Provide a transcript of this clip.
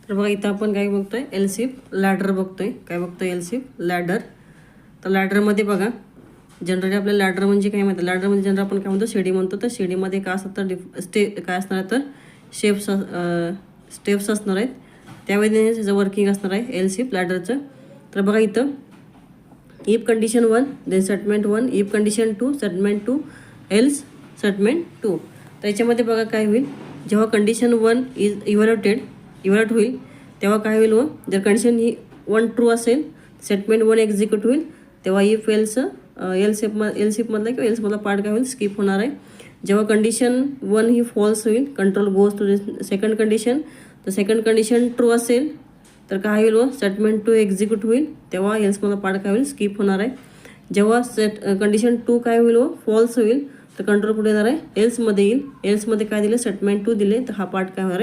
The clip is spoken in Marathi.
तर बघा इथं आपण काय बघतोय, एलसिफ लॅडर बघतोय. काय बघतोय, एलसिफ लॅडर. तर लॅडरमध्ये बघा जनरली आपल्या लॅडर म्हणजे काय म्हणतात, लॅडरमध्ये जनरल आपण काय म्हणतो, शिडी म्हणतो. तर शिडीमध्ये काय असतात तर काय असणार आहे, तर स्टेप्स असणार आहेत. त्यावेळी त्याचं वर्किंग असणार आहे एलसिफ लॅडरचं. तर बघा इथं if condition 1 then statement 1, if condition 2 statement 2, else statement 2. तर याच्यामध्ये बघा काय होईल, जेव्हा कंडिशन 1 इव्हॅल्युएट होईल तेव्हा काय होईल, व जर कंडिशन ही 1 ट्रू असेल स्टेटमेंट 1 एक्झिक्यूट होईल. तेव्हा इफ एलसिफमधला किंवा एल्समधला पार्ट काय होईल, स्किप होणार आहे. जेव्हा कंडिशन 1 ही फॉल्स होईल, control goes to second condition. तर सेकंड कंडिशन ट्रू असेल तर काय होईल, व स्टेटमेंट 2 एक्झिक्यूट होईल. तेव्हा एल्समधला पार्ट काय होईल, स्किप होणार आहे. जेव्हा कंडिशन 2 काय होईल, व फॉल्स होईल तर कंट्रोल कुठे येणार आहे, एल्समध्ये येईल. एल्समध्ये काय दिलं, स्टेटमेंट 2 दिले, तर हा पार्ट काय होणार आहे,